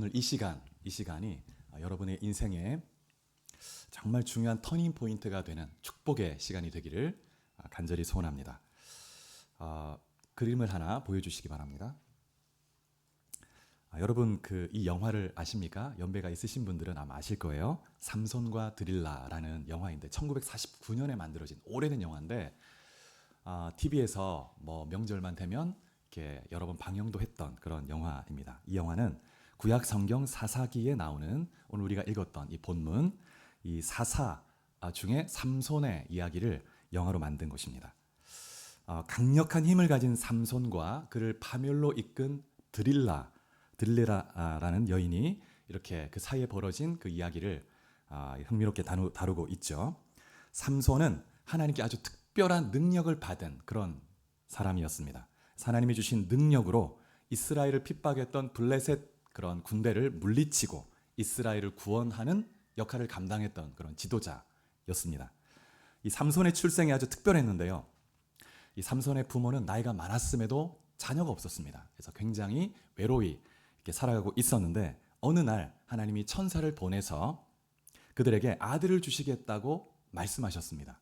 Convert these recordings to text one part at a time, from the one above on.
오늘 이 시간이 여러분의 인생에 정말 중요한 터닝 포인트가 되는 축복의 시간이 되기를 간절히 소원합니다. 그림을 하나 보여주시기 바랍니다. 여러분 이 영화를 아십니까? 연배가 있으신 분들은 아마 아실 거예요. 삼손과 드릴라라는 영화인데 1949년에 만들어진 오래된 영화인데 TV에서 뭐 명절만 되면 이렇게 여러 번 방영도 했던 그런 영화입니다. 이 영화는 구약 성경 사사기에 나오는 오늘 우리가 읽었던 이 본문 이 사사 중에 삼손의 이야기를 영화로 만든 것입니다. 강력한 힘을 가진 삼손과 그를 파멸로 이끈 드릴라라는 여인이 이렇게 그 사이에 벌어진 그 이야기를 흥미롭게 다루고 있죠. 삼손은 하나님께 아주 특별한 능력을 받은 그런 사람이었습니다. 하나님이 주신 능력으로 이스라엘을 핍박했던 블레셋 그런 군대를 물리치고 이스라엘을 구원하는 역할을 감당했던 그런 지도자였습니다. 이 삼손의 출생이 아주 특별했는데요. 이 삼손의 부모는 나이가 많았음에도 자녀가 없었습니다. 그래서 굉장히 외로이 이렇게 살아가고 있었는데 어느 날 하나님이 천사를 보내서 그들에게 아들을 주시겠다고 말씀하셨습니다.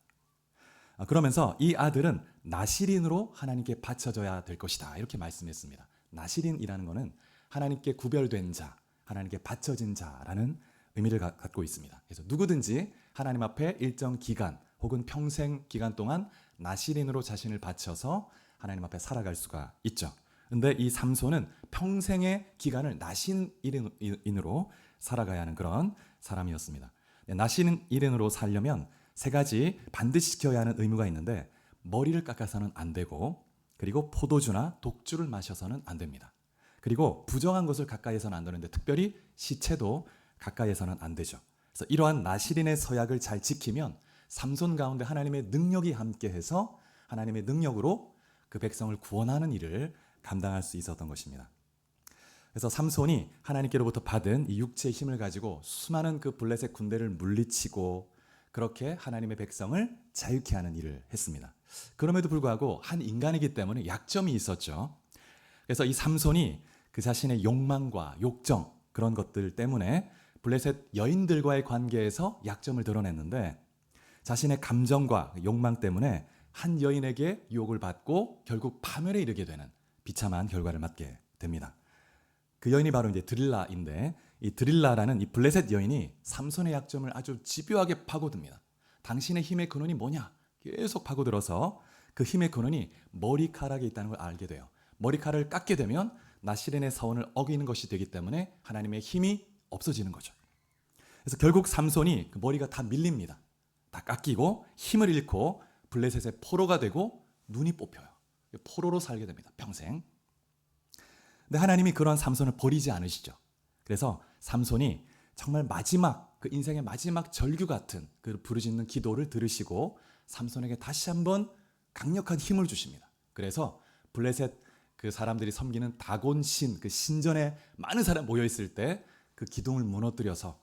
그러면서 이 아들은 나실인으로 하나님께 바쳐져야 될 것이다 이렇게 말씀했습니다. 나실인이라는 것은 하나님께 구별된 자, 하나님께 바쳐진 자라는 의미를 갖고 있습니다. 그래서 누구든지 하나님 앞에 일정 기간 혹은 평생 기간 동안 나실인으로 자신을 바쳐서 하나님 앞에 살아갈 수가 있죠. 그런데 이 삼손은 평생의 기간을 나실인으로 살아가야 하는 그런 사람이었습니다. 나실인으로 살려면 세 가지 반드시 지켜야 하는 의무가 있는데 머리를 깎아서는 안 되고 그리고 포도주나 독주를 마셔서는 안 됩니다. 그리고 부정한 것을 가까이에서는 안 되는데 특별히 시체도 가까이에서는 안 되죠. 그래서 이러한 나실인의 서약을 잘 지키면 삼손 가운데 하나님의 능력이 함께해서 하나님의 능력으로 그 백성을 구원하는 일을 감당할 수 있었던 것입니다. 그래서 삼손이 하나님께로부터 받은 이 육체의 힘을 가지고 수많은 그 블레셋 군대를 물리치고 그렇게 하나님의 백성을 자유케 하는 일을 했습니다. 그럼에도 불구하고 한 인간이기 때문에 약점이 있었죠. 그래서 이 삼손이 그 자신의 욕망과 욕정 그런 것들 때문에 블레셋 여인들과의 관계에서 약점을 드러냈는데 자신의 감정과 욕망 때문에 한 여인에게 유혹을 받고 결국 파멸에 이르게 되는 비참한 결과를 맞게 됩니다. 그 여인이 바로 이제 드릴라인데 이 드릴라라는 이 블레셋 여인이 삼손의 약점을 아주 집요하게 파고듭니다. 당신의 힘의 근원이 뭐냐? 계속 파고들어서 그 힘의 근원이 머리카락에 있다는 걸 알게 돼요. 머리카락을 깎게 되면 나실인의 서원을 어기는 것이 되기 때문에 하나님의 힘이 없어지는 거죠. 그래서 결국 삼손이 그 머리가 다 밀립니다. 다 깎이고 힘을 잃고 블레셋의 포로가 되고 눈이 뽑혀요. 포로로 살게 됩니다. 평생. 근데 하나님이 그런 삼손을 버리지 않으시죠. 그래서 삼손이 정말 마지막 그 인생의 마지막 절규 같은 그 부르짖는 기도를 들으시고 삼손에게 다시 한번 강력한 힘을 주십니다. 그래서 블레셋 그 사람들이 섬기는 다곤신 그 신전에 많은 사람 모여 있을 때 그 기둥을 무너뜨려서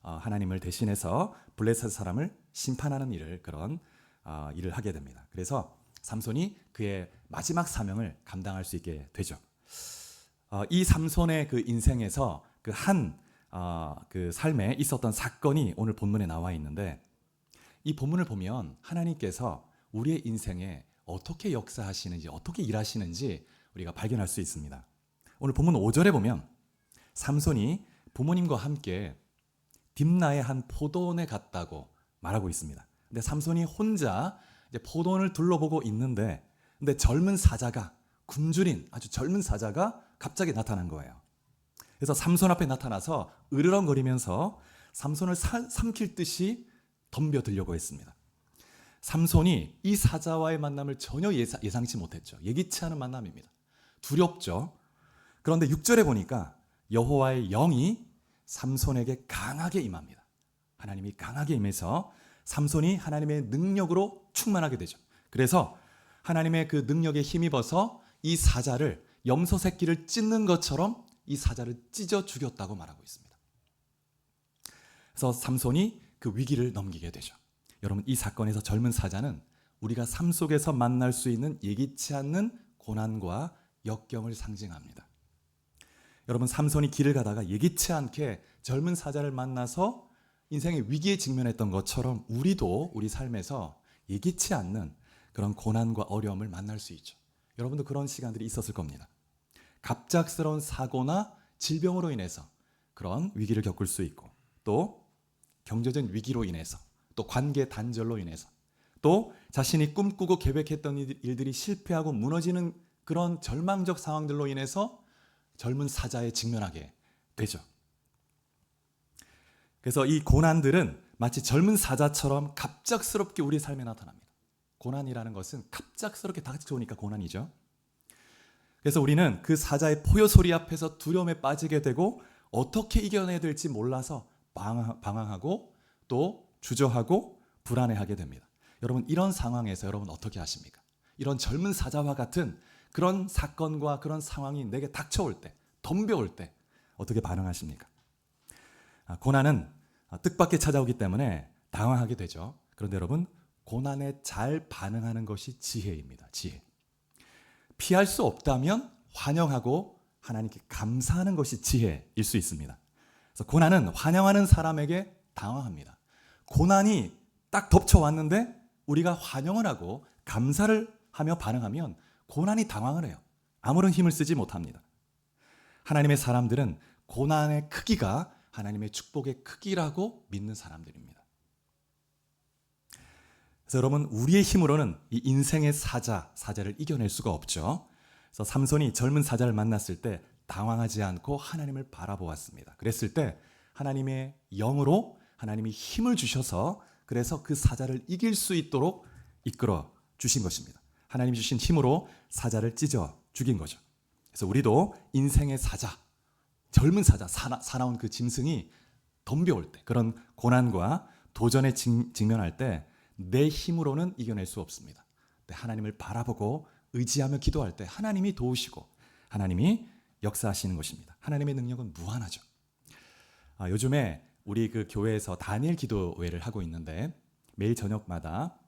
하나님을 대신해서 블레셋 사람을 심판하는 그런 일을 하게 됩니다. 그래서 삼손이 그의 마지막 사명을 감당할 수 있게 되죠. 이 삼손의 그 인생에서 그 삶에 있었던 사건이 오늘 본문에 나와 있는데 이 본문을 보면 하나님께서 우리의 인생에 어떻게 역사하시는지 어떻게 일하시는지 우리가 발견할 수 있습니다. 오늘 본문 5절에 보면 삼손이 부모님과 함께 딥나의 한 포도원에 갔다고 말하고 있습니다. 근데 삼손이 혼자 이제 포도원을 둘러보고 있는데 근데 젊은 사자가 굶주린 아주 젊은 사자가 갑자기 나타난 거예요. 그래서 삼손 앞에 나타나서 으르렁거리면서 삼손을 삼킬 듯이 덤벼들려고 했습니다. 삼손이 이 사자와의 만남을 전혀 예상치 못했죠. 예기치 않은 만남입니다. 두렵죠. 그런데 6절에 보니까 여호와의 영이 삼손에게 강하게 임합니다. 하나님이 강하게 임해서 삼손이 하나님의 능력으로 충만하게 되죠. 그래서 하나님의 그 능력에 힘입어서 이 사자를 염소 새끼를 찢는 것처럼 이 사자를 찢어 죽였다고 말하고 있습니다. 그래서 삼손이 그 위기를 넘기게 되죠. 여러분 이 사건에서 젊은 사자는 우리가 삶 속에서 만날 수 있는 예기치 않는 고난과 역경을 상징합니다. 여러분 삼손이 길을 가다가 예기치 않게 젊은 사자를 만나서 인생의 위기에 직면했던 것처럼 우리도 우리 삶에서 예기치 않는 그런 고난과 어려움을 만날 수 있죠. 여러분도 그런 시간들이 있었을 겁니다. 갑작스러운 사고나 질병으로 인해서 그런 위기를 겪을 수 있고, 또 경제적인 위기로 인해서, 또 관계 단절로 인해서, 또 자신이 꿈꾸고 계획했던 일들이 실패하고 무너지는 그런 절망적 상황들로 인해서 젊은 사자에 직면하게 되죠. 그래서 이 고난들은 마치 젊은 사자처럼 갑작스럽게 우리 삶에 나타납니다. 고난이라는 것은 갑작스럽게 닥쳐오니까 고난이죠. 그래서 우리는 그 사자의 포효 소리 앞에서 두려움에 빠지게 되고 어떻게 이겨내야 될지 몰라서 방황하고 또 주저하고 불안해하게 됩니다. 여러분, 이런 상황에서 여러분 어떻게 하십니까? 이런 젊은 사자와 같은 그런 사건과 그런 상황이 내게 닥쳐올 때, 덤벼올 때 어떻게 반응하십니까? 고난은 뜻밖의 찾아오기 때문에 당황하게 되죠. 그런데 여러분, 고난에 잘 반응하는 것이 지혜입니다. 지혜. 피할 수 없다면 환영하고 하나님께 감사하는 것이 지혜일 수 있습니다. 그래서 고난은 환영하는 사람에게 당황합니다. 고난이 딱 덮쳐왔는데 우리가 환영을 하고 감사를 하며 반응하면 고난이 당황을 해요. 아무런 힘을 쓰지 못합니다. 하나님의 사람들은 고난의 크기가 하나님의 축복의 크기라고 믿는 사람들입니다. 그래서 여러분, 우리의 힘으로는 이 인생의 사자를 이겨낼 수가 없죠. 그래서 삼손이 젊은 사자를 만났을 때 당황하지 않고 하나님을 바라보았습니다. 그랬을 때 하나님의 영으로 하나님이 힘을 주셔서 그래서 그 사자를 이길 수 있도록 이끌어 주신 것입니다. 하나님이 주신 힘으로 사자를 찢어 죽인 거죠. 그래서 우리도 인생의 사자, 젊은 사자, 사나운 그 짐승이 덤벼올 때, 그런 고난과 도전에 직면할 때 내 힘으로는 이겨낼 수 없습니다. 하나님을 바라보고 의지하며 기도할 때 하나님이 도우시고 하나님이 역사하시는 것입니다. 하나님의 능력은 무한하죠. 요즘에 우리 그 교회에서 다니엘 기도회를 하고 있는데 매일 저녁마다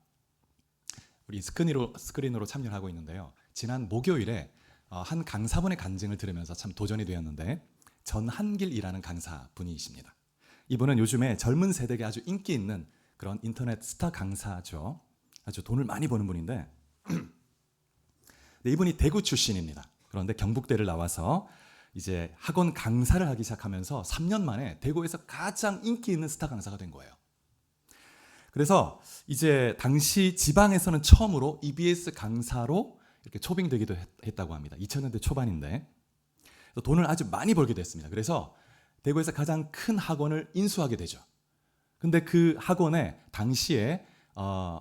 우리 스크린으로 참여를 하고 있는데요. 지난 목요일에 한 강사분의 간증을 들으면서 참 도전이 되었는데 전한길이라는 강사분이십니다. 이분은 요즘에 젊은 세대에 아주 인기 있는 그런 인터넷 스타 강사죠. 아주 돈을 많이 버는 분인데 이분이 대구 출신입니다. 그런데 경북대를 나와서 이제 학원 강사를 하기 시작하면서 3년 만에 대구에서 가장 인기 있는 스타 강사가 된 거예요. 그래서 이제 당시 지방에서는 처음으로 EBS 강사로 이렇게 초빙되기도 했다고 합니다. 2000년대 초반인데 돈을 아주 많이 벌게 됐습니다. 그래서 대구에서 가장 큰 학원을 인수하게 되죠. 근데 그 학원에 당시에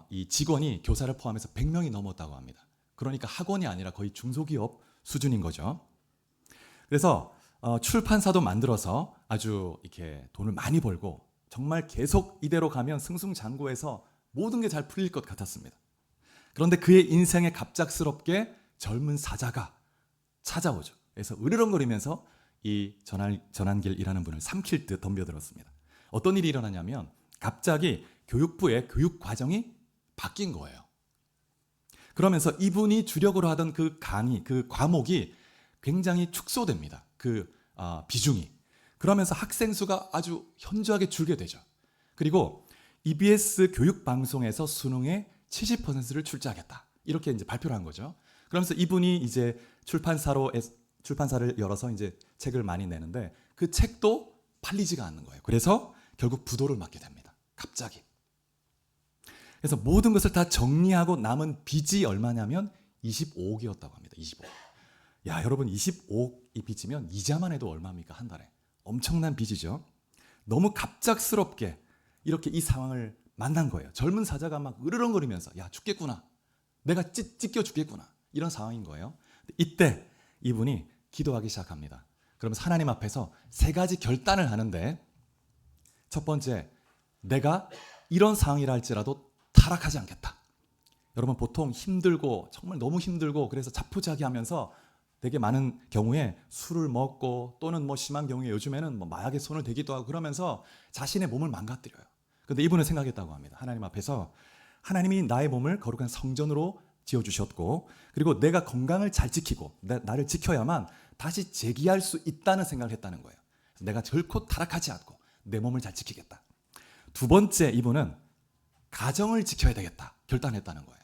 이 직원이 교사를 포함해서 100명이 넘었다고 합니다. 그러니까 학원이 아니라 거의 중소기업 수준인 거죠. 그래서 출판사도 만들어서 아주 이렇게 돈을 많이 벌고 정말 계속 이대로 가면 승승장구해서 모든 게 잘 풀릴 것 같았습니다. 그런데 그의 인생에 갑작스럽게 젊은 사자가 찾아오죠. 그래서 으르렁거리면서 이 전한길이라는 분을 삼킬 듯 덤벼들었습니다. 어떤 일이 일어나냐면 갑자기 교육부의 교육 과정이 바뀐 거예요. 그러면서 이분이 주력으로 하던 그 강의, 그 과목이 굉장히 축소됩니다. 그 비중이. 그러면서 학생 수가 아주 현저하게 줄게 되죠. 그리고 EBS 교육방송에서 수능의 70%를 출제하겠다. 이렇게 이제 발표를 한 거죠. 그러면서 이분이 이제 출판사를 열어서 이제 책을 많이 내는데 그 책도 팔리지가 않는 거예요. 그래서 결국 부도를 맞게 됩니다. 갑자기. 그래서 모든 것을 다 정리하고 남은 빚이 얼마냐면 25억이었다고 합니다. 25억. 야, 여러분 25억이 빚이면 이자만 해도 얼마입니까? 한 달에. 엄청난 빚이죠. 너무 갑작스럽게 이렇게 이 상황을 만난 거예요. 젊은 사자가 막 으르렁거리면서 야, 죽겠구나. 내가 찢겨 죽겠구나. 이런 상황인 거예요. 이때 이분이 기도하기 시작합니다. 그러면서 하나님 앞에서 3가지 결단을 하는데 첫 번째, 내가 이런 상황이라 할지라도 타락하지 않겠다. 여러분 보통 힘들고 정말 너무 힘들고 그래서 자포자기하면서 되게 많은 경우에 술을 먹고 또는 뭐 심한 경우에 요즘에는 뭐 마약에 손을 대기도 하고 그러면서 자신의 몸을 망가뜨려요. 그런데 이분은 생각했다고 합니다. 하나님 앞에서 하나님이 나의 몸을 거룩한 성전으로 지어주셨고 그리고 내가 건강을 잘 지키고 나를 지켜야만 다시 재기할 수 있다는 생각을 했다는 거예요. 그래서 내가 결코 타락하지 않고 내 몸을 잘 지키겠다. 두 번째, 이분은 가정을 지켜야 되겠다 결단했다는 거예요.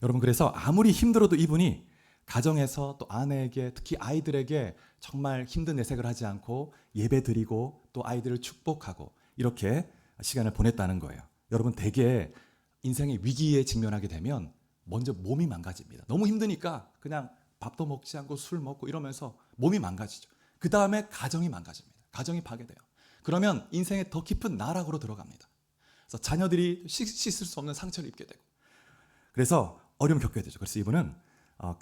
여러분, 그래서 아무리 힘들어도 이분이 가정에서 또 아내에게, 특히 아이들에게 정말 힘든 내색을 하지 않고 예배 드리고 또 아이들을 축복하고 이렇게 시간을 보냈다는 거예요. 여러분, 대개 인생의 위기에 직면하게 되면 먼저 몸이 망가집니다. 너무 힘드니까 그냥 밥도 먹지 않고 술 먹고 이러면서 몸이 망가지죠. 그 다음에 가정이 망가집니다. 가정이 파괴돼요. 그러면 인생의 더 깊은 나락으로 들어갑니다. 그래서 자녀들이 씻을 수 없는 상처를 입게 되고, 그래서 어려움 겪게 되죠. 그래서 이분은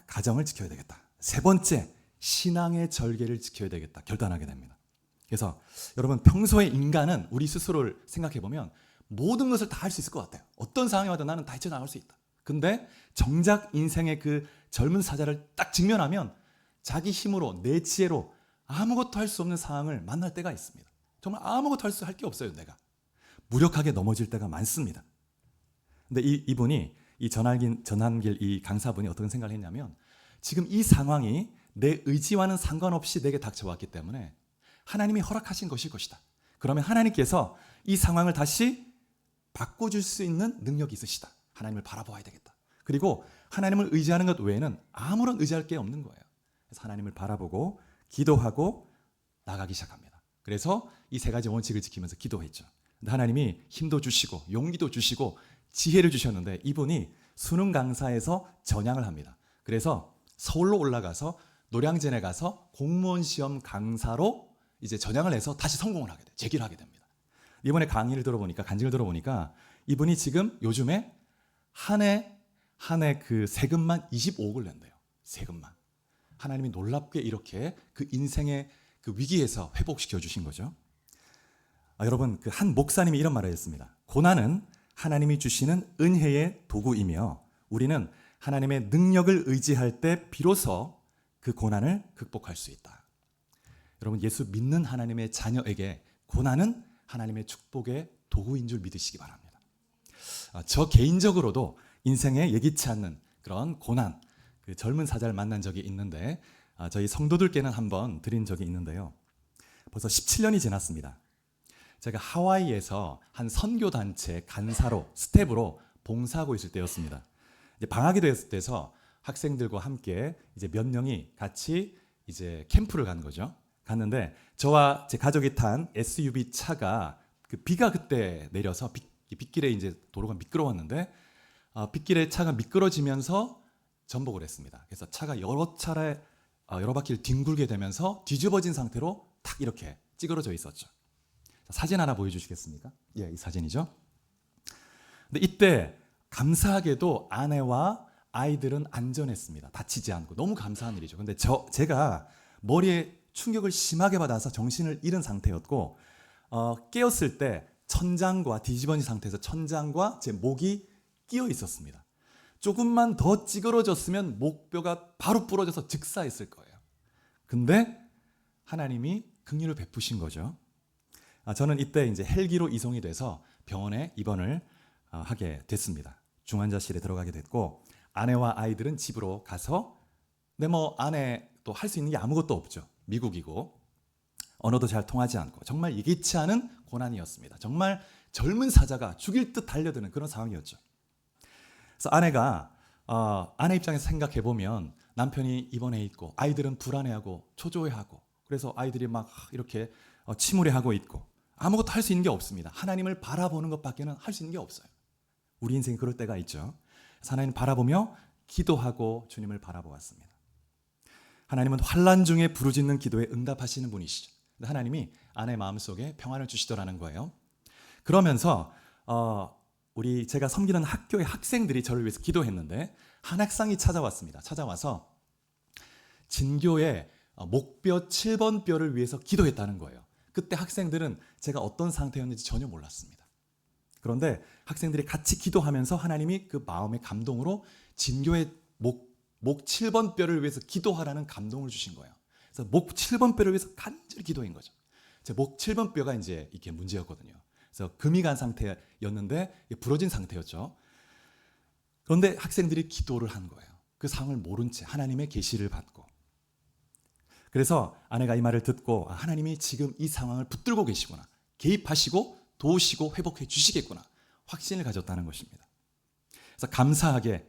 가정을 지켜야 되겠다. 세 번째, 신앙의 절개를 지켜야 되겠다 결단하게 됩니다. 그래서 여러분, 평소에 인간은 우리 스스로를 생각해 보면 모든 것을 다 할 수 있을 것 같아요. 어떤 상황이 와도 나는 다 헤쳐나갈 수 있다. 근데 정작 인생의 그 젊은 사자를 딱 직면하면 자기 힘으로, 내 지혜로 아무것도 할 수 없는 상황을 만날 때가 있습니다. 정말 아무것도 할 게 없어요. 내가 무력하게 넘어질 때가 많습니다. 근데 이분이 이 전한길 이 강사분이 어떤 생각을 했냐면, 지금 이 상황이 내 의지와는 상관없이 내게 닥쳐왔기 때문에 하나님이 허락하신 것일 것이다. 그러면 하나님께서 이 상황을 다시 바꿔줄 수 있는 능력이 있으시다. 하나님을 바라보아야 되겠다. 그리고 하나님을 의지하는 것 외에는 아무런 의지할 게 없는 거예요. 그래서 하나님을 바라보고 기도하고 나가기 시작합니다. 그래서 이 세 가지 원칙을 지키면서 기도했죠. 근데 하나님이 힘도 주시고 용기도 주시고 지혜를 주셨는데, 이분이 수능 강사에서 전향을 합니다. 그래서 서울로 올라가서 노량진에 가서 공무원 시험 강사로 이제 전향을 해서 다시 성공을 하게 돼요. 재기를 하게 됩니다. 이번에 강의를 들어보니까, 간증을 들어보니까 이분이 지금 요즘에 한 해 그 세금만 25억을 낸대요. 세금만. 하나님이 놀랍게 이렇게 그 인생의 그 위기에서 회복시켜 주신 거죠. 여러분, 그 한 목사님이 이런 말을 했습니다. 고난은 하나님이 주시는 은혜의 도구이며 우리는 하나님의 능력을 의지할 때 비로소 그 고난을 극복할 수 있다. 여러분, 예수 믿는 하나님의 자녀에게 고난은 하나님의 축복의 도구인 줄 믿으시기 바랍니다. 저 개인적으로도 인생에 예기치 않는 그런 고난, 그 젊은 사자를 만난 적이 있는데, 저희 성도들께는 한번 드린 적이 있는데요. 벌써 17년이 지났습니다. 제가 하와이에서 한 선교단체 간사로, 스텝으로 봉사하고 있을 때였습니다. 이제 방학이 돼서 학생들과 함께 이제 몇 명이 같이 이제 캠프를 간 거죠. 갔는데 저와 제 가족이 탄 SUV 차가 그 비가 그때 내려서 빗길에 이제 도로가 미끄러웠는데, 빗길에 차가 미끄러지면서 전복을 했습니다. 그래서 차가 여러 바퀴를 뒹굴게 되면서 뒤집어진 상태로 탁 이렇게 찌그러져 있었죠. 사진 하나 보여주시겠습니까? 예, 이 사진이죠. 근데 이때 감사하게도 아내와 아이들은 안전했습니다. 다치지 않고. 너무 감사한 일이죠. 근데 제가 머리에 충격을 심하게 받아서 정신을 잃은 상태였고, 깨었을 때 천장과 뒤집어진 상태에서 천장과 제 목이 끼어 있었습니다. 조금만 더 찌그러졌으면 목뼈가 바로 부러져서 즉사했을 거예요. 근데 하나님이 긍휼을 베푸신 거죠. 저는 이때 이제 헬기로 이송이 돼서 병원에 입원을 하게 됐습니다. 중환자실에 들어가게 됐고, 아내와 아이들은 집으로 가서, 근데 뭐 아내 또 할 수 있는 게 아무것도 없죠. 미국이고 언어도 잘 통하지 않고 정말 예기치 않은 고난이었습니다. 정말 젊은 사자가 죽일 듯 달려드는 그런 상황이었죠. 그래서 아내 입장에서 생각해 보면 남편이 입원해 있고 아이들은 불안해하고 초조해하고, 그래서 아이들이 막 이렇게 침울해하고 있고 아무것도 할 수 있는 게 없습니다. 하나님을 바라보는 것밖에는 할 수 있는 게 없어요. 우리 인생이 그럴 때가 있죠. 그래서 하나님 바라보며 기도하고 주님을 바라보았습니다. 하나님은 환난 중에 부르짖는 기도에 응답하시는 분이시죠. 하나님이 아내 마음속에 평안을 주시더라는 거예요. 그러면서 제가 섬기는 학교의 학생들이 저를 위해서 기도했는데, 한 학생이 찾아왔습니다. 찾아와서 진교의 목뼈 7번 뼈를 위해서 기도했다는 거예요. 그때 학생들은 제가 어떤 상태였는지 전혀 몰랐습니다. 그런데 학생들이 같이 기도하면서 하나님이 그 마음의 감동으로 진교의 목 7번 뼈를 위해서 기도하라는 감동을 주신 거예요. 그래서 목 7번 뼈를 위해서 간절히 기도한 거죠. 제 목 7번 뼈가 이제 이게 문제였거든요. 그래서 금이 간 상태였는데 부러진 상태였죠. 그런데 학생들이 기도를 한 거예요. 그 상황을 모른 채 하나님의 계시를 받고. 그래서 아내가 이 말을 듣고 하나님이 지금 이 상황을 붙들고 계시구나. 개입하시고 도우시고 회복해 주시겠구나. 확신을 가졌다는 것입니다. 그래서 감사하게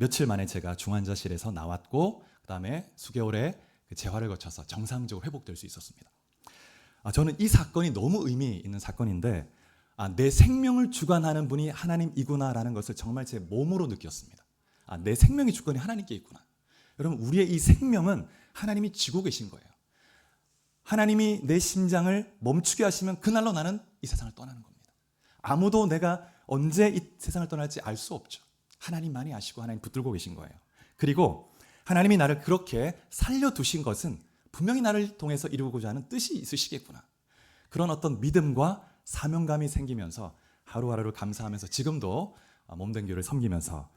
며칠 만에 제가 중환자실에서 나왔고 그다음에 수개월의 그 재활을 거쳐서 정상적으로 회복될 수 있었습니다. 저는 이 사건이 너무 의미 있는 사건인데 내 생명을 주관하는 분이 하나님이구나라는 것을 정말 제 몸으로 느꼈습니다. 내 생명의 주권이 하나님께 있구나. 여러분, 우리의 이 생명은 하나님이 쥐고 계신 거예요. 하나님이 내 심장을 멈추게 하시면 그날로 나는 이 세상을 떠나는 겁니다. 아무도 내가 언제 이 세상을 떠날지 알 수 없죠. 하나님만이 아시고 하나님 붙들고 계신 거예요. 그리고 하나님이 나를 그렇게 살려두신 것은 분명히 나를 통해서 이루고자 하는 뜻이 있으시겠구나. 그런 어떤 믿음과 사명감이 생기면서 하루하루를 감사하면서 지금도 몸된 교회를 섬기면서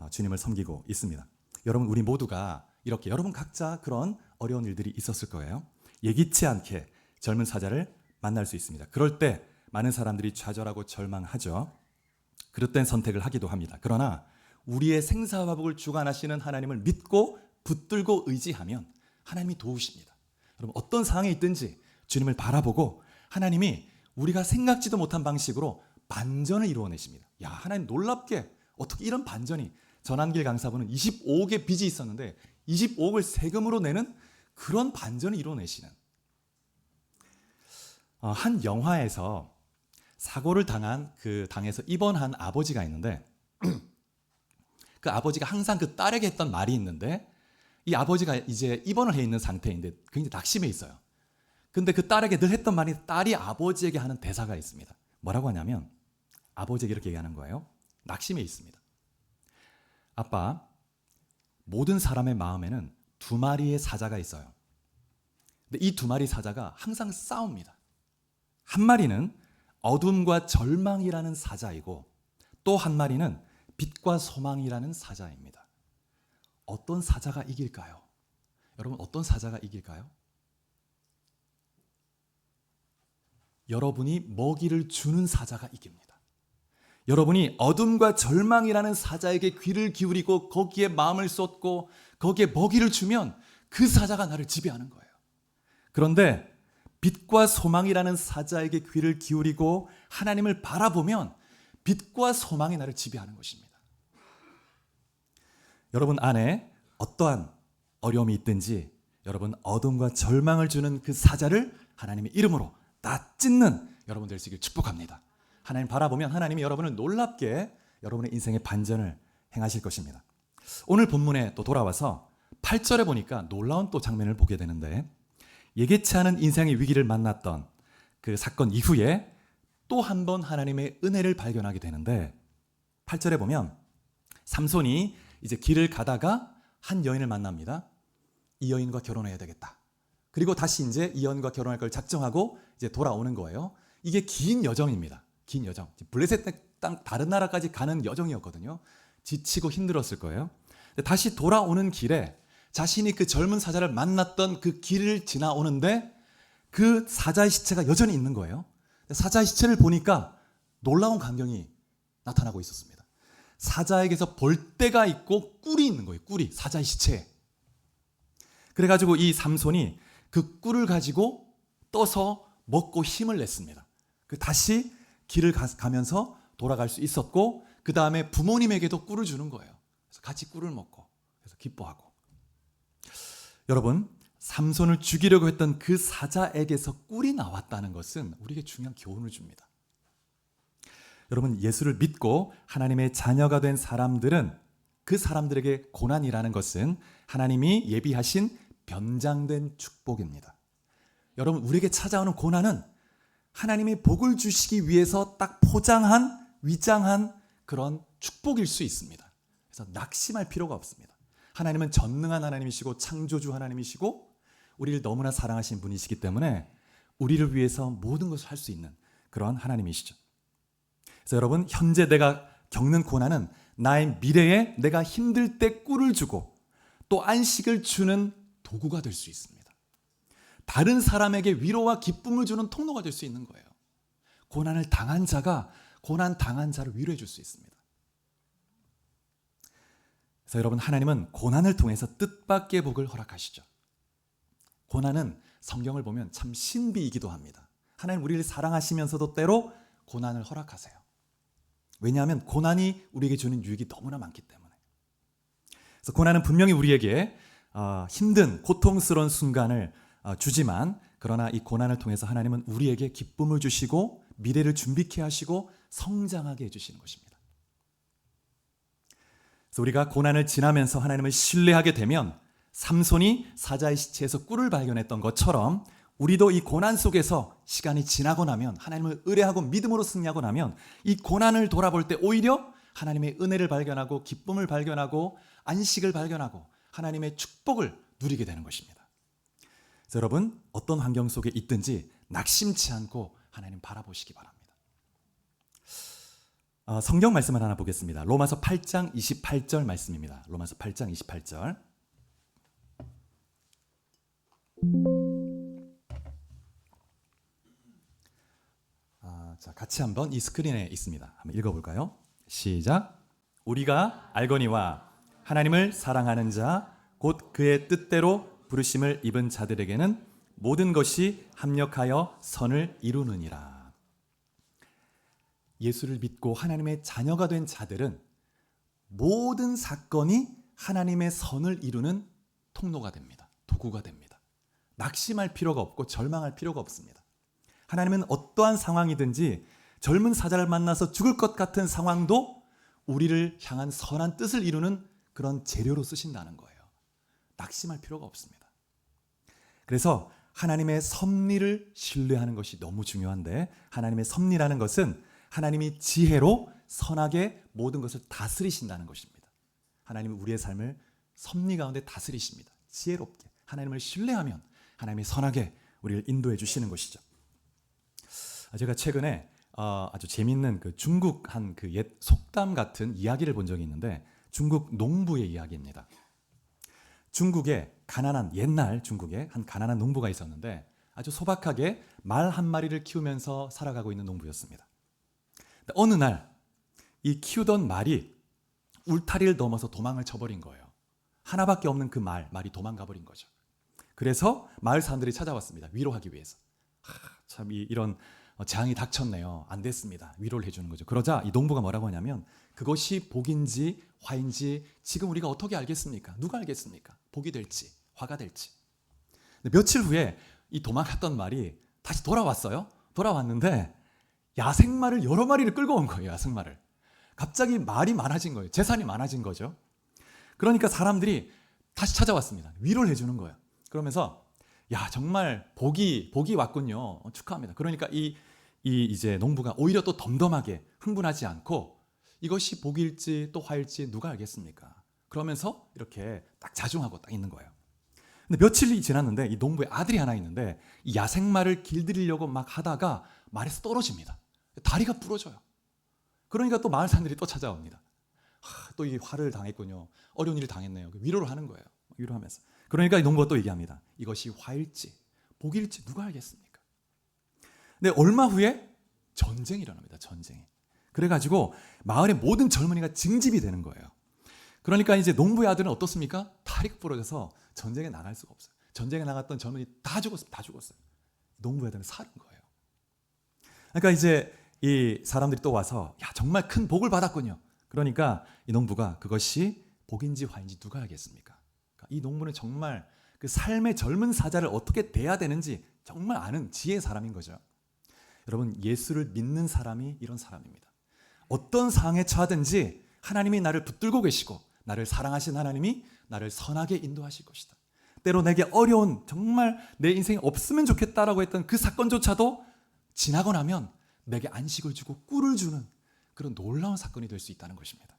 주님을 섬기고 있습니다. 여러분, 우리 모두가 이렇게 여러분 각자 그런 어려운 일들이 있었을 거예요. 예기치 않게 젊은 사자를 만날 수 있습니다. 그럴 때 많은 사람들이 좌절하고 절망하죠. 그릇된 선택을 하기도 합니다. 그러나 우리의 생사화복을 주관하시는 하나님을 믿고 붙들고 의지하면 하나님이 도우십니다. 여러분, 어떤 상황에 있든지 주님을 바라보고 하나님이 우리가 생각지도 못한 방식으로 반전을 이루어내십니다. 야, 하나님 놀랍게 어떻게 이런 반전이, 전한길 강사분은 25억의 빚이 있었는데 25억을 세금으로 내는 그런 반전을 이루어내시는, 한 영화에서 사고를 당한 그 당에서 입원한 아버지가 있는데 그 아버지가 항상 그 딸에게 했던 말이 있는데, 이 아버지가 이제 입원을 해 있는 상태인데 굉장히 낙심해 있어요. 근데 그 딸에게 늘 했던 말이, 딸이 아버지에게 하는 대사가 있습니다. 뭐라고 하냐면 아버지에게 이렇게 얘기하는 거예요. 낙심해 있습니다. 아빠, 모든 사람의 마음에는 두 마리의 사자가 있어요. 근데 이 두 마리 사자가 항상 싸웁니다. 한 마리는 어둠과 절망이라는 사자이고 또 한 마리는 빛과 소망이라는 사자입니다. 어떤 사자가 이길까요? 여러분, 어떤 사자가 이길까요? 여러분이 먹이를 주는 사자가 이깁니다. 여러분이 어둠과 절망이라는 사자에게 귀를 기울이고 거기에 마음을 쏟고 거기에 먹이를 주면 그 사자가 나를 지배하는 거예요. 그런데 빛과 소망이라는 사자에게 귀를 기울이고 하나님을 바라보면 빛과 소망이 나를 지배하는 것입니다. 여러분 안에 어떠한 어려움이 있든지 여러분 어둠과 절망을 주는 그 사자를 하나님의 이름으로 다 찢는 여러분 되시길 축복합니다. 하나님 바라보면 하나님이 여러분을 놀랍게 여러분의 인생의 반전을 행하실 것입니다. 오늘 본문에 또 돌아와서 8절에 보니까 놀라운 또 장면을 보게 되는데, 예기치 않은 인생의 위기를 만났던 그 사건 이후에 또 한 번 하나님의 은혜를 발견하게 되는데, 8절에 보면 삼손이 이제 길을 가다가 한 여인을 만납니다. 이 여인과 결혼해야 되겠다. 그리고 다시 이제 이 여인과 결혼할 걸 작정하고 이제 돌아오는 거예요. 이게 긴 여정입니다. 긴 여정. 블레셋 땅 다른 나라까지 가는 여정이었거든요. 지치고 힘들었을 거예요. 다시 돌아오는 길에 자신이 그 젊은 사자를 만났던 그 길을 지나오는데 그 사자의 시체가 여전히 있는 거예요. 사자의 시체를 보니까 놀라운 광경이 나타나고 있었습니다. 사자에게서 벌떼가 있고 꿀이 있는 거예요. 꿀이 사자의 시체에. 그래가지고 이 삼손이 그 꿀을 가지고 떠서 먹고 힘을 냈습니다. 다시 길을 가면서 돌아갈 수 있었고, 그 다음에 부모님에게도 꿀을 주는 거예요. 그래서 같이 꿀을 먹고 그래서 기뻐하고. 여러분, 삼손을 죽이려고 했던 그 사자에게서 꿀이 나왔다는 것은 우리에게 중요한 교훈을 줍니다. 여러분, 예수를 믿고 하나님의 자녀가 된 사람들은 그 사람들에게 고난이라는 것은 하나님이 예비하신 변장된 축복입니다. 여러분, 우리에게 찾아오는 고난은 하나님이 복을 주시기 위해서 딱 포장한, 위장한 그런 축복일 수 있습니다. 그래서 낙심할 필요가 없습니다. 하나님은 전능한 하나님이시고 창조주 하나님이시고 우리를 너무나 사랑하신 분이시기 때문에 우리를 위해서 모든 것을 할 수 있는 그런 하나님이시죠. 그래서 여러분, 현재 내가 겪는 고난은 나의 미래에 내가 힘들 때 꿀을 주고 또 안식을 주는 도구가 될 수 있습니다. 다른 사람에게 위로와 기쁨을 주는 통로가 될 수 있는 거예요. 고난을 당한 자가 고난 당한 자를 위로해 줄 수 있습니다. 그래서 여러분, 하나님은 고난을 통해서 뜻밖의 복을 허락하시죠. 고난은 성경을 보면 참 신비이기도 합니다. 하나님 우리를 사랑하시면서도 때로 고난을 허락하세요. 왜냐하면 고난이 우리에게 주는 유익이 너무나 많기 때문에. 그래서 고난은 분명히 우리에게 힘든 고통스러운 순간을 주지만, 그러나 이 고난을 통해서 하나님은 우리에게 기쁨을 주시고 미래를 준비케 하시고 성장하게 해주시는 것입니다. 그래서 우리가 고난을 지나면서 하나님을 신뢰하게 되면, 삼손이 사자의 시체에서 꿀을 발견했던 것처럼 우리도 이 고난 속에서 시간이 지나고 나면, 하나님을 의뢰하고 믿음으로 승리하고 나면, 이 고난을 돌아볼 때 오히려 하나님의 은혜를 발견하고 기쁨을 발견하고 안식을 발견하고 하나님의 축복을 누리게 되는 것입니다. 그래서 여러분, 어떤 환경 속에 있든지 낙심치 않고 하나님 바라보시기 바랍니다. 성경 말씀을 하나 보겠습니다. 로마서 8장 28절 말씀입니다. 로마서 8장 28절. 자, 같이 한번 이 스크린에 있습니다. 한번 읽어볼까요? 시작. 우리가 알거니와 하나님을 사랑하는 자 곧 그의 뜻대로 부르심을 입은 자들에게는 모든 것이 합력하여 선을 이루느니라. 예수를 믿고 하나님의 자녀가 된 자들은 모든 사건이 하나님의 선을 이루는 통로가 됩니다. 도구가 됩니다. 낙심할 필요가 없고 절망할 필요가 없습니다. 하나님은 어떠한 상황이든지, 젊은 사자를 만나서 죽을 것 같은 상황도 우리를 향한 선한 뜻을 이루는 그런 재료로 쓰신다는 거예요. 낙심할 필요가 없습니다. 그래서 하나님의 섭리를 신뢰하는 것이 너무 중요한데, 하나님의 섭리라는 것은 하나님이 지혜로 선하게 모든 것을 다스리신다는 것입니다. 하나님은 우리의 삶을 섭리 가운데 다스리십니다. 지혜롭게 하나님을 신뢰하면 하나님이 선하게 우리를 인도해 주시는 것이죠. 제가 최근에 아주 재미있는 그 중국 한 그 옛 속담 같은 이야기를 본 적이 있는데, 중국 농부의 이야기입니다. 중국에 옛날 중국에 한 가난한 농부가 있었는데, 아주 소박하게 말 한 마리를 키우면서 살아가고 있는 농부였습니다. 어느 날 이 키우던 말이 울타리를 넘어서 도망을 쳐버린 거예요. 하나밖에 없는 그 말이 도망가 버린 거죠. 그래서 마을 사람들이 찾아왔습니다. 위로하기 위해서. 참 이런 재앙이 닥쳤네요. 안 됐습니다. 위로를 해주는 거죠. 그러자 이 농부가 뭐라고 하냐면, 그것이 복인지 화인지 지금 우리가 어떻게 알겠습니까? 누가 알겠습니까? 복이 될지 화가 될지. 근데 며칠 후에 이 도망갔던 말이 다시 돌아왔어요. 돌아왔는데 야생마를 여러 마리를 끌고 온 거예요. 야생마를. 갑자기 말이 많아진 거예요. 재산이 많아진 거죠. 그러니까 사람들이 다시 찾아왔습니다. 위로를 해주는 거예요. 그러면서 야, 정말 복이 왔군요. 축하합니다. 그러니까 이제 농부가 오히려 또 덤덤하게 흥분하지 않고, 이것이 복일지 또 화일지 누가 알겠습니까? 그러면서 이렇게 딱 자중하고 딱 있는 거예요. 근데 며칠이 지났는데 이 농부의 아들이 하나 있는데, 이 야생마를 길들이려고 막 하다가 말에서 떨어집니다. 다리가 부러져요. 그러니까 또 마을 사람들이 또 찾아옵니다. 또 이 화를 당했군요. 어려운 일을 당했네요. 위로를 하는 거예요. 위로하면서. 그러니까 이 농부가 또 얘기합니다. 이것이 화일지 복일지 누가 알겠습니까? 근데 얼마 후에 전쟁이 일어납니다. 전쟁이. 그래가지고 마을의 모든 젊은이가 징집이 되는 거예요. 그러니까 이제 농부의 아들은 어떻습니까? 다리가 부러져서 전쟁에 나갈 수가 없어요. 전쟁에 나갔던 젊은이 다 죽었어요. 농부의 아들은 살은 거예요. 그러니까 이제 이 사람들이 또 와서 야, 정말 큰 복을 받았군요. 그러니까 이 농부가 그것이 복인지 화인지 누가 알겠습니까? 그러니까 이 농부는 정말 그 삶의 젊은 사자를 어떻게 대해야 되는지 정말 아는 지혜의 사람인 거죠. 여러분, 예수를 믿는 사람이 이런 사람입니다. 어떤 상황에 처하든지 하나님이 나를 붙들고 계시고, 나를 사랑하신 하나님이 나를 선하게 인도하실 것이다. 때로 내게 어려운, 정말 내 인생에 없으면 좋겠다라고 했던 그 사건조차도 지나고 나면 내게 안식을 주고 꿀을 주는 그런 놀라운 사건이 될 수 있다는 것입니다.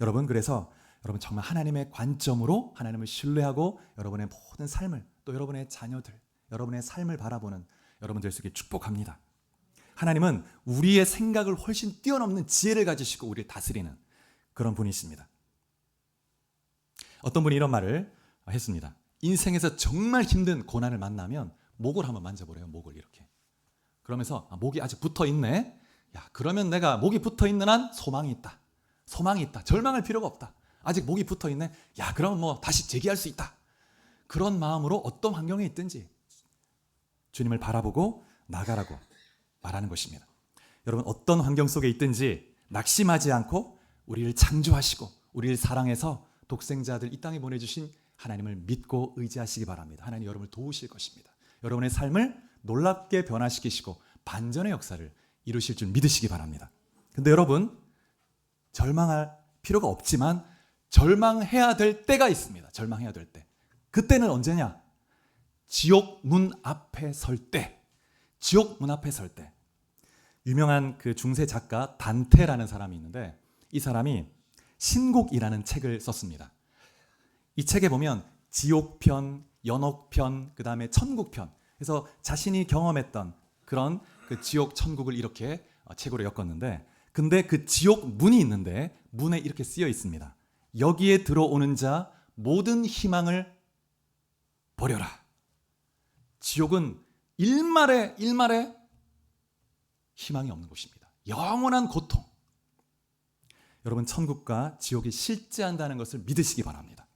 여러분, 그래서 여러분 정말 하나님의 관점으로 하나님을 신뢰하고 여러분의 모든 삶을, 또 여러분의 자녀들, 여러분의 삶을 바라보는 여러분 될 수 있게 축복합니다. 하나님은 우리의 생각을 훨씬 뛰어넘는 지혜를 가지시고 우리를 다스리는 그런 분이십니다. 어떤 분이 이런 말을 했습니다. 인생에서 정말 힘든 고난을 만나면 목을 한번 만져보래요. 목을 이렇게. 그러면서 목이 아직 붙어있네. 야, 그러면 내가 목이 붙어있는 한 소망이 있다. 소망이 있다. 절망할 필요가 없다. 아직 목이 붙어있네. 야, 그러면 뭐 다시 재기할 수 있다. 그런 마음으로 어떤 환경에 있든지 주님을 바라보고 나가라고 말하는 것입니다. 여러분, 어떤 환경 속에 있든지 낙심하지 않고 우리를 창조하시고 우리를 사랑해서 독생자들 이 땅에 보내주신 하나님을 믿고 의지하시기 바랍니다. 하나님 여러분을 도우실 것입니다. 여러분의 삶을 놀랍게 변화시키시고 반전의 역사를 이루실 줄 믿으시기 바랍니다. 근데 여러분, 절망할 필요가 없지만 절망해야 될 때가 있습니다. 절망해야 될 때. 그때는 언제냐? 지옥 문 앞에 설 때. 지옥 문 앞에 설 때. 유명한 그 중세 작가 단테라는 사람이 있는데 이 사람이 신곡이라는 책을 썼습니다. 이 책에 보면 지옥편, 연옥편, 그 다음에 천국편, 그래서 자신이 경험했던 그런 그 지옥, 천국을 이렇게 책으로 엮었는데, 근데 그 지옥 문이 있는데 문에 이렇게 쓰여 있습니다. 여기에 들어오는 자 모든 희망을 버려라. 지옥은 일말의 희망이 없는 곳입니다. 영원한 고통. 여러분, 천국과 지옥이 실제한다는 것을 믿으시기 바랍니다.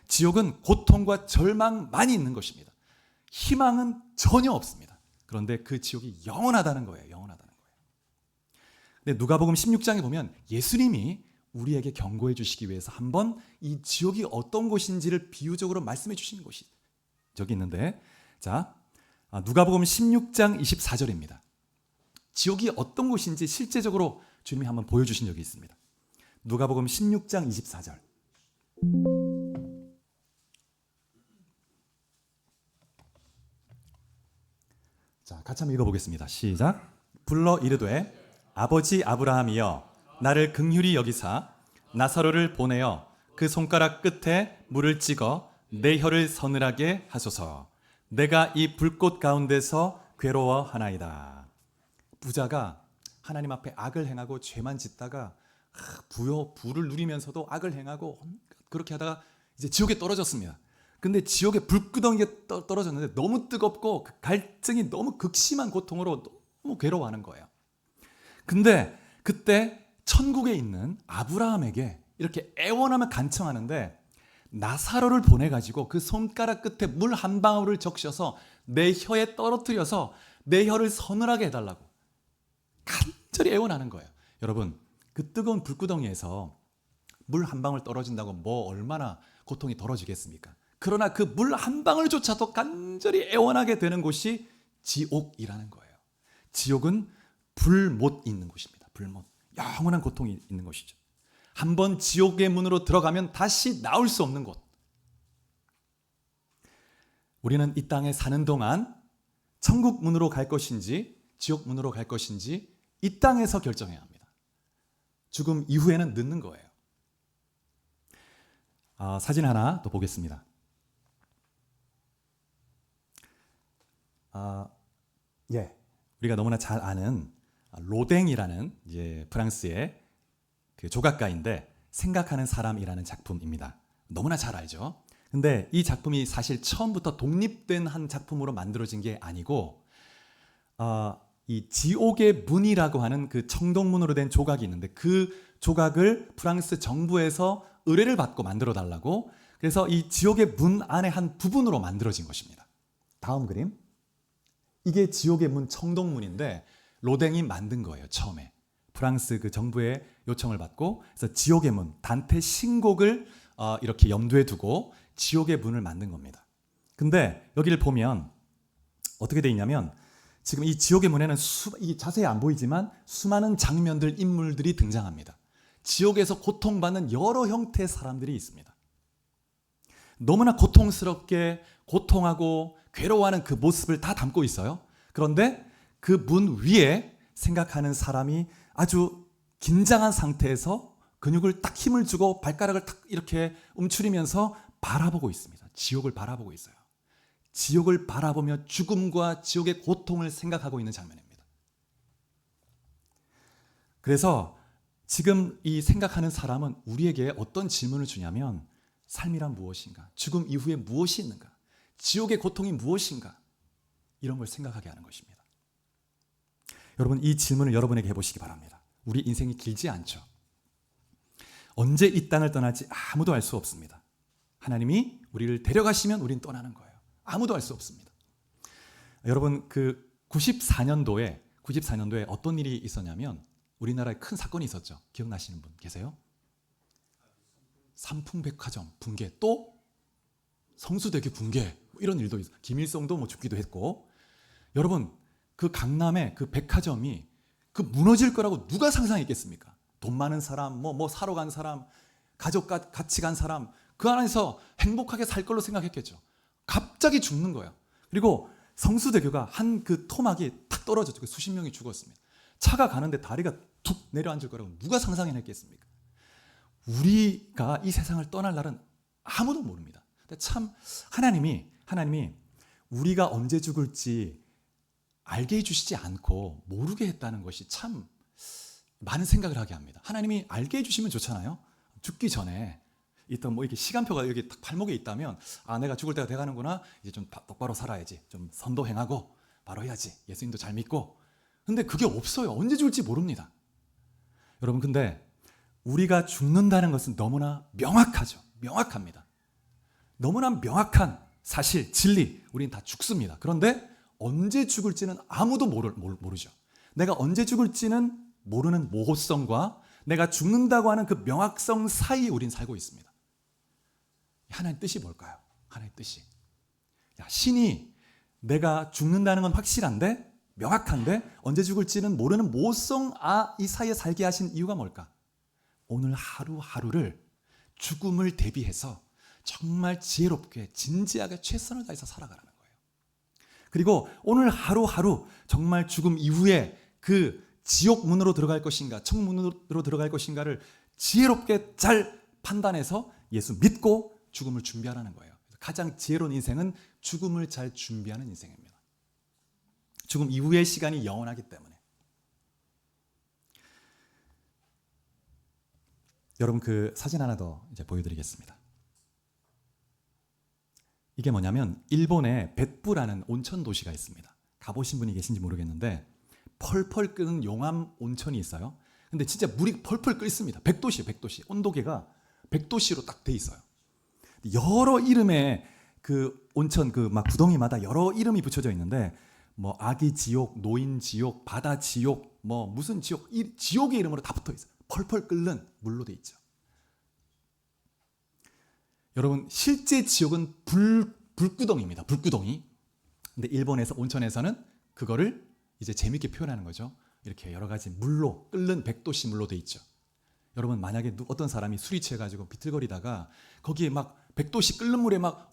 지옥은 고통과 절망만이 있는 것입니다. 희망은 전혀 없습니다. 그런데 그 지옥이 영원하다는 거예요. 영원하다는 거예요. 근데 누가복음 16장에 보면 예수님이 우리에게 경고해 주시기 위해서 한번 이 지옥이 어떤 곳인지를 비유적으로 말씀해 주시는 곳이 저기 있는데, 자, 누가복음 16장 24절입니다. 지옥이 어떤 곳인지 실제적으로 주님이 한번 보여주신 적이 있습니다. 누가복음 16장 24절. 자, 같이 한번 읽어보겠습니다. 시작. 불러 이르되 아버지 아브라함이여 나를 긍휼히 여기사 나사로를 보내어 그 손가락 끝에 물을 찍어 내 혀를 서늘하게 하소서. 내가 이 불꽃 가운데서 괴로워하나이다. 부자가 하나님 앞에 악을 행하고 죄만 짓다가 부를 누리면서도 악을 행하고 그렇게 하다가 이제 지옥에 떨어졌습니다. 근데 지옥에 불구덩이에 떨어졌는데 너무 뜨겁고 그 갈증이 너무 극심한 고통으로 너무 괴로워하는 거예요. 근데 그때 천국에 있는 아브라함에게 이렇게 애원하며 간청하는데 나사로를 보내가지고 그 손가락 끝에 물 한 방울을 적셔서 내 혀에 떨어뜨려서 내 혀를 서늘하게 해달라고 간절히 애원하는 거예요. 여러분, 그 뜨거운 불구덩이에서 물 한 방울 떨어진다고 뭐 얼마나 고통이 덜어지겠습니까? 그러나 그 물 한 방울조차도 간절히 애원하게 되는 곳이 지옥이라는 거예요. 지옥은 불못 있는 곳입니다. 불못. 영원한 고통이 있는 것이죠. 한번 지옥의 문으로 들어가면 다시 나올 수 없는 곳. 우리는 이 땅에 사는 동안 천국 문으로 갈 것인지 지옥 문으로 갈 것인지 이 땅에서 결정해야 합니다. 죽음 이후에는 늦는 거예요. 사진 하나 더 보겠습니다. 우리가 너무나 잘 아는 로댕이라는 이제 프랑스의 그 조각가인데 생각하는 사람이라는 작품입니다. 너무나 잘 알죠. 근데 이 작품이 사실 처음부터 독립된 한 작품으로 만들어진 게 아니고 이 지옥의 문이라고 하는 그 청동문으로 된 조각이 있는데 그 조각을 프랑스 정부에서 의뢰를 받고 만들어 달라고, 그래서 이 지옥의 문 안에 한 부분으로 만들어진 것입니다. 다음 그림. 이게 지옥의 문 청동문인데 로댕이 만든 거예요. 처음에 프랑스 그 정부의 요청을 받고, 그래서 지옥의 문, 단테 신곡을 이렇게 염두에 두고 지옥의 문을 만든 겁니다. 근데 여기를 보면 어떻게 돼 있냐면 지금 이 지옥의 문에는 이게 자세히 안 보이지만 수많은 장면들, 인물들이 등장합니다. 지옥에서 고통받는 여러 형태의 사람들이 있습니다. 너무나 고통스럽게 고통하고 괴로워하는 그 모습을 다 담고 있어요. 그런데 그 문 위에 생각하는 사람이 아주 긴장한 상태에서 근육을 딱 힘을 주고 발가락을 딱 이렇게 움츠리면서 바라보고 있습니다. 지옥을 바라보고 있어요. 지옥을 바라보며 죽음과 지옥의 고통을 생각하고 있는 장면입니다. 그래서 지금 이 생각하는 사람은 우리에게 어떤 질문을 주냐면 삶이란 무엇인가? 죽음 이후에 무엇이 있는가? 지옥의 고통이 무엇인가? 이런 걸 생각하게 하는 것입니다. 여러분, 이 질문을 여러분에게 해보시기 바랍니다. 우리 인생이 길지 않죠. 언제 이 땅을 떠날지 아무도 알 수 없습니다. 하나님이 우리를 데려가시면 우린 떠나는 거예요. 아무도 알 수 없습니다. 여러분, 그 94년도에 어떤 일이 있었냐면 우리나라에 큰 사건이 있었죠. 기억나시는 분 계세요? 삼풍백화점 붕괴, 또 성수대교 붕괴, 이런 일도 있어요. 김일성도 뭐 죽기도 했고. 여러분, 그 강남에 그 백화점이 그 무너질 거라고 누가 상상했겠습니까? 돈 많은 사람, 뭐 사러 간 사람, 가족과 같이 간 사람, 그 안에서 행복하게 살 걸로 생각했겠죠. 갑자기 죽는 거예요. 그리고 성수대교가 한 그 토막이 탁 떨어졌죠. 수십 명이 죽었습니다. 차가 가는데 다리가 툭 내려앉을 거라고 누가 상상했겠습니까? 우리가 이 세상을 떠날 날은 아무도 모릅니다. 근데 참 하나님이 우리가 언제 죽을지 알게 해주시지 않고 모르게 했다는 것이 참 많은 생각을 하게 합니다. 하나님이 알게 해주시면 좋잖아요. 죽기 전에 일단 뭐 이렇게 시간표가 여기 딱 발목에 있다면, 아, 내가 죽을 때가 돼가는구나. 이제 좀 똑바로 살아야지. 좀 선도 행하고 바로 해야지. 예수님도 잘 믿고. 근데 그게 없어요. 언제 죽을지 모릅니다. 여러분, 근데 우리가 죽는다는 것은 너무나 명확하죠. 명확합니다. 너무나 명확한 사실, 진리. 우리는 다 죽습니다. 그런데 언제 죽을지는 아무도 모르죠. 내가 언제 죽을지는 모르는 모호성과 내가 죽는다고 하는 그 명확성 사이에 우린 살고 있습니다. 하나님의 뜻이 뭘까요? 하나님의 뜻이, 신이 내가 죽는다는 건 확실한데, 명확한데 언제 죽을지는 모르는 모호성 이 사이에 살게 하신 이유가 뭘까? 오늘 하루하루를 죽음을 대비해서 정말 지혜롭게 진지하게 최선을 다해서 살아가라는 거예요. 그리고 오늘 하루하루 정말 죽음 이후에 그 지옥 문으로 들어갈 것인가, 천문으로 들어갈 것인가를 지혜롭게 잘 판단해서 예수 믿고 죽음을 준비하라는 거예요. 가장 지혜로운 인생은 죽음을 잘 준비하는 인생입니다. 죽음 이후의 시간이 영원하기 때문에. 여러분, 그 사진 하나 더 이제 보여드리겠습니다. 이게 뭐냐면 일본에 벳부라는 온천 도시가 있습니다. 가보신 분이 계신지 모르겠는데 펄펄 끓는 용암 온천이 있어요. 근데 진짜 물이 펄펄 끓습니다. 100도씨. 온도계가 100도씨로 딱 돼 있어요. 여러 이름의 그 온천 그 막 구덩이마다 여러 이름이 붙여져 있는데, 뭐 아기 지옥, 노인 지옥, 바다 지옥, 뭐 무슨 지옥, 이 지옥의 이름으로 다 붙어 있어요. 펄펄 끓는 물로 돼 있죠. 여러분, 실제 지옥은 불구덩이입니다. 불구덩이. 근데 일본에서 온천에서는 그거를 이제 재밌게 표현하는 거죠. 이렇게 여러 가지 물로 끓는 100도씨 물로 돼 있죠. 여러분, 만약에 어떤 사람이 술이 취해가지고 비틀거리다가 거기에 막 100도씨 끓는 물에 막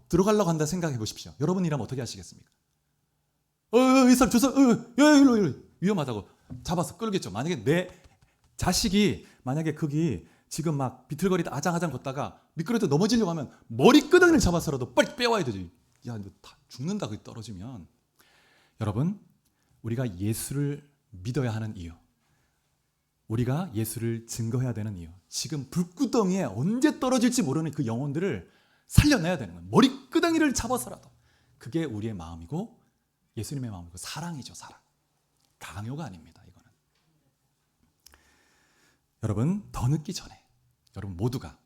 들어가려고 한다 생각해 보십시오. 여러분이라면 어떻게 하시겠습니까? 이 사람 저 사람 일로 위험하다고 잡아서 끌겠죠. 만약에 내 자식이 만약에 거기 지금 막 비틀거리다 아장아장 걷다가 미끄러져 넘어지려고 하면 머리끄덩이를 잡아서라도 빨리 빼와야 되지. 야, 너 다 죽는다, 거기 떨어지면. 여러분, 우리가 예수를 믿어야 하는 이유, 우리가 예수를 증거해야 되는 이유, 지금 불구덩이에 언제 떨어질지 모르는 그 영혼들을 살려내야 되는 거예요. 머리끄덩이를 잡아서라도. 그게 우리의 마음이고 예수님의 마음이고 사랑이죠. 사랑. 강요가 아닙니다. 이거는. 여러분, 더 늦기 전에 여러분 모두가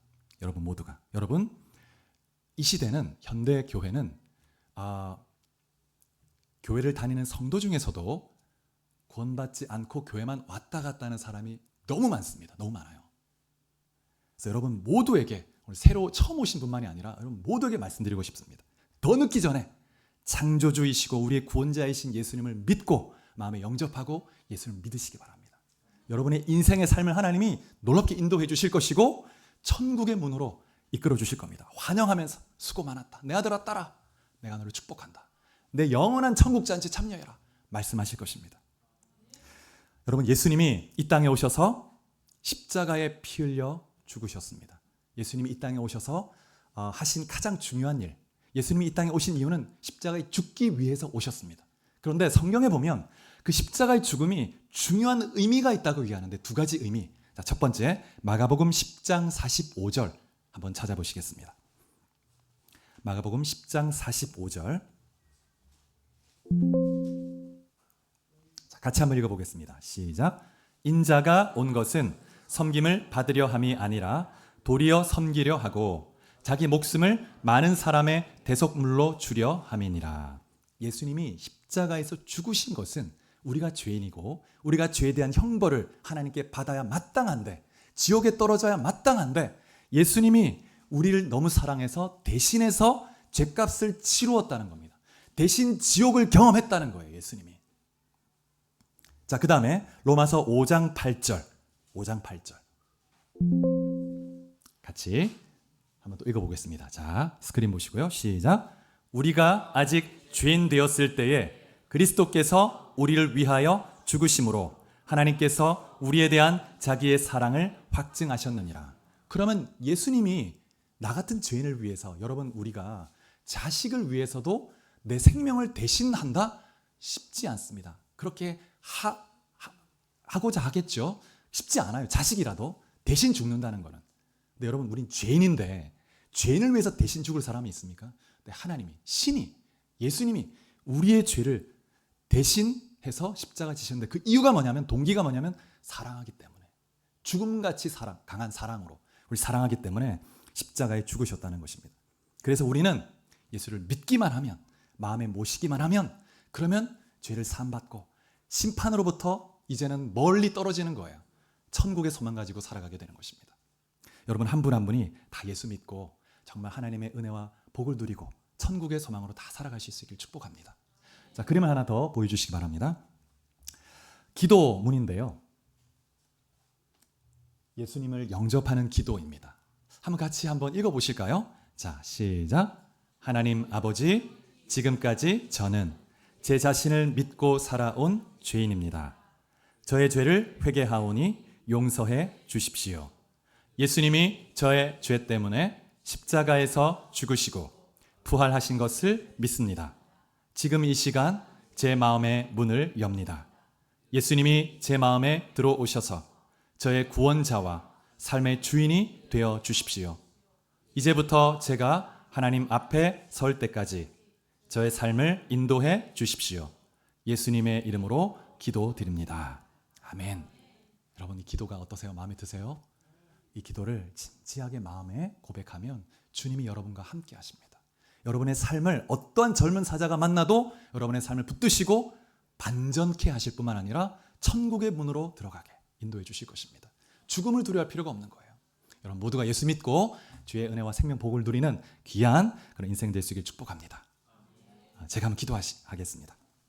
이 시대는, 현대 교회는 교회를 다니는 성도 중에서도 구원받지 않고 교회만 왔다 갔다 하는 사람이 너무 많습니다. 너무 많아요. 그래서 여러분 모두에게, 오늘 새로 처음 오신 분만이 아니라 여러분 모두에게 말씀드리고 싶습니다. 더 늦기 전에 창조주이시고 우리의 구원자이신 예수님을 믿고 마음에 영접하고 예수님을 믿으시기 바랍니다. 여러분의 인생의 삶을 하나님이 놀랍게 인도해 주실 것이고 천국의 문으로 이끌어 주실 겁니다. 환영하면서 수고 많았다. 내 아들아 딸아, 내가 너를 축복한다. 내 영원한 천국 잔치에 참여해라. 말씀하실 것입니다. 여러분, 예수님이 이 땅에 오셔서 십자가에 피 흘려 죽으셨습니다. 예수님이 이 땅에 오셔서 하신 가장 중요한 일, 예수님이 이 땅에 오신 이유는 십자가에 죽기 위해서 오셨습니다. 그런데 성경에 보면 그 십자가의 죽음이 중요한 의미가 있다고 얘기하는데 두 가지 의미. 자, 첫 번째, 마가복음 10장 45절 한번 찾아보시겠습니다. 마가복음 10장 45절. 자, 같이 한번 읽어보겠습니다. 시작. 인자가 온 것은 섬김을 받으려 함이 아니라 도리어 섬기려 하고 자기 목숨을 많은 사람의 대속물로 주려 함이니라. 예수님이 십자가에서 죽으신 것은 우리가 죄인이고 우리가 죄에 대한 형벌을 하나님께 받아야 마땅한데, 지옥에 떨어져야 마땅한데, 예수님이 우리를 너무 사랑해서 대신해서 죄값을 치루었다는 겁니다. 대신 지옥을 경험했다는 거예요, 예수님이. 자, 그 다음에 로마서 5장 8절. 5장 8절. 같이 한번 또 읽어보겠습니다. 자, 스크린 보시고요. 시작. 우리가 아직 죄인 되었을 때에 그리스도께서 우리를 위하여 죽으심으로 하나님께서 우리에 대한 자기의 사랑을 확증하셨느니라. 그러면 예수님이 나 같은 죄인을 위해서, 여러분, 우리가 자식을 위해서도 내 생명을 대신한다? 쉽지 않습니다. 그렇게 하고자 하겠죠. 쉽지 않아요. 자식이라도 대신 죽는다는 거는. 근데 여러분, 우린 죄인인데 죄인을 위해서 대신 죽을 사람이 있습니까? 네, 하나님이, 신이, 예수님이 우리의 죄를 대신해서 십자가 지셨는데, 그 이유가 뭐냐면, 동기가 뭐냐면 사랑하기 때문에, 죽음같이 강한 사랑으로 우리 사랑하기 때문에 십자가에 죽으셨다는 것입니다. 그래서 우리는 예수를 믿기만 하면, 마음에 모시기만 하면, 그러면 죄를 사함받고 심판으로부터 이제는 멀리 떨어지는 거예요. 천국의 소망 가지고 살아가게 되는 것입니다. 여러분, 한 분 한 분이 다 예수 믿고 정말 하나님의 은혜와 복을 누리고 천국의 소망으로 다 살아가실 수 있길 축복합니다. 자, 그림을 하나 더 보여주시기 바랍니다. 기도문인데요, 예수님을 영접하는 기도입니다. 같이 한번 읽어보실까요? 자, 시작. 하나님 아버지, 지금까지 저는 제 자신을 믿고 살아온 죄인입니다. 저의 죄를 회개하오니 용서해 주십시오. 예수님이 저의 죄 때문에 십자가에서 죽으시고 부활하신 것을 믿습니다. 지금 이 시간 제 마음의 문을 엽니다. 예수님이 제 마음에 들어오셔서 저의 구원자와 삶의 주인이 되어 주십시오. 이제부터 제가 하나님 앞에 설 때까지 저의 삶을 인도해 주십시오. 예수님의 이름으로 기도드립니다. 아멘. 여러분, 이 기도가 어떠세요? 마음에 드세요? 이 기도를 진지하게 마음에 고백하면 주님이 여러분과 함께 하십니다. 여러분의 삶을 어떠한 젊은 사자가 만나도 여러분의 삶을 붙드시고 반전케 하실 뿐만 아니라 천국의 문으로 들어가게 인도해 주실 것입니다. 죽음을 두려워할 필요가 없는 거예요. 여러분 모두가 예수 믿고 주의 은혜와 생명 복을 누리는 귀한 그런 인생 될 수 있길 축복합니다. 제가 한번 기도하겠습니다.